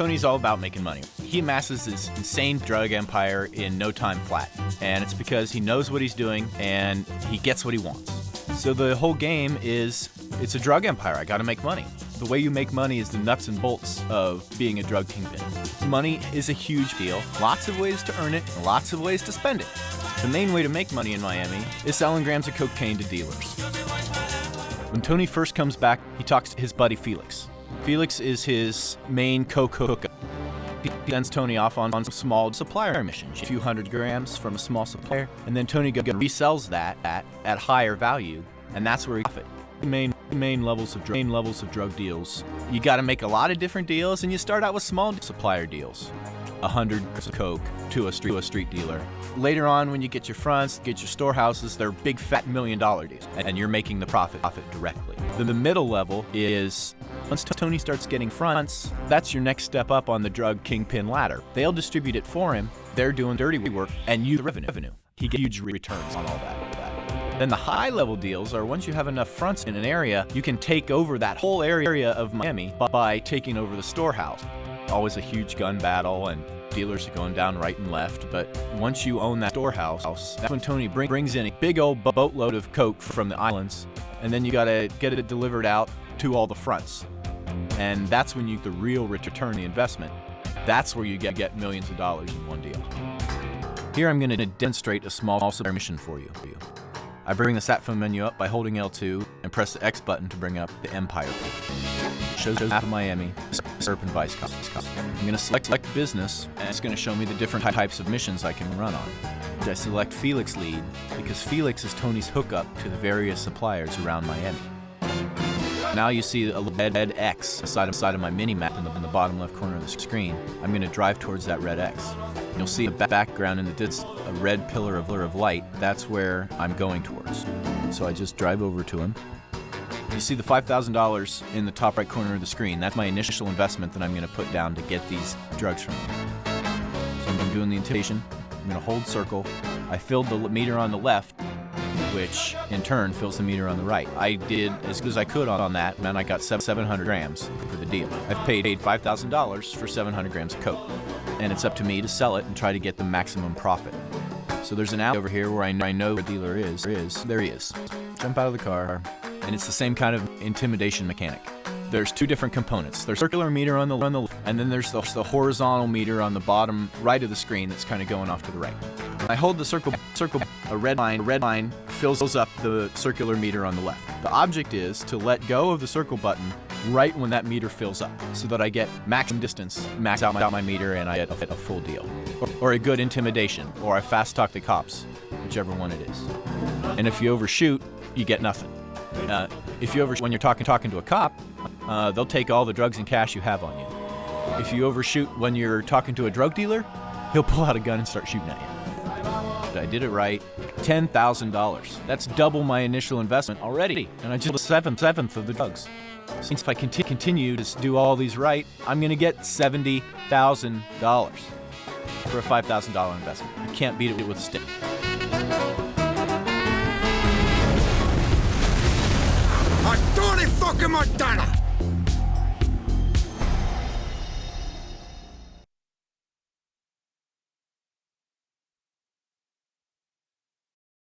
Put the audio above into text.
Tony's all about making money. He amasses this insane drug empire in no time flat. And it's because he knows what he's doing and he gets what he wants. So the whole game is, it's a drug empire. I gotta make money. The way you make money is the nuts and bolts of being a drug kingpin. Money is a huge deal. Lots of ways to earn it, and lots of ways to spend it. The main way to make money in Miami is selling grams of cocaine to dealers. When Tony first comes back, he talks to his buddy Felix. Felix is his main coke hookup. He sends Tony off on a small supplier mission, a few hundred grams from a small supplier, and then Tony resells that at higher value, and that's where he profit. Main levels of drug deals. You got to make a lot of different deals, and you start out with small supplier deals. 100 grams of coke to a street dealer. Later on, when you get your fronts, get your storehouses, they're big fat $1 million deals, and you're making the profit directly. Then the middle level is, once Tony starts getting fronts, that's your next step up on the drug kingpin ladder. They'll distribute it for him, they're doing dirty work, and you the revenue. He gets huge returns on all that. Then the high level deals are once you have enough fronts in an area, you can take over that whole area of Miami by taking over the storehouse. Always a huge gun battle and dealers are going down right and left, but once you own that storehouse, that's when Tony brings in a big old boatload of coke from the islands, and then you gotta get it delivered out to all the fronts. And that's when you get the real return on the investment. That's where you get millions of dollars in one deal. Here I'm gonna demonstrate a small supplier mission for you. I bring the sat phone menu up by holding L2 and press the X button to bring up the Empire page. It shows the map of Miami, Serp and Vice Cop. I'm going to select business, and it's going to show me the different types of missions I can run on. I select Felix lead because Felix is Tony's hookup to the various suppliers around Miami. Now you see a red X beside of my mini-map in the bottom left corner of the screen. I'm going to drive towards that red X. You'll see a background in the distance, a red pillar of light. That's where I'm going towards. So I just drive over to him. You see the $5,000 in the top right corner of the screen. That's my initial investment that I'm going to put down to get these drugs from him. So I'm doing the intimidation. I'm going to hold circle. I filled the meter on the left, which in turn fills the meter on the right. I did as good as I could on that, and I got 700 grams for the deal. I've paid $5,000 for 700 grams of coke, and it's up to me to sell it and try to get the maximum profit. So there's an alley over here where I know where the dealer is. There he is. Jump out of the car, and it's the same kind of intimidation mechanic. There's two different components. There's circular meter on the left, and then there's the horizontal meter on the bottom right of the screen that's kind of going off to the right. I hold the circle, a red line fills up the circular meter on the left. The object is to let go of the circle button right when that meter fills up, so that I get maximum distance, max out my meter, and I get a full deal. Or a good intimidation, or I fast talk the cops, whichever one it is. And if you overshoot, you get nothing. If you when you're talking to a cop, they'll take all the drugs and cash you have on you. If you overshoot when you're talking to a drug dealer, he'll pull out a gun and start shooting at you. But I did it right. $10,000. That's double my initial investment already, and I just seventh of the drugs. Since if I continue to do all these right, I'm gonna get $70,000 for a $5,000 investment. You can't beat it with a stick. Tony fucking Montana!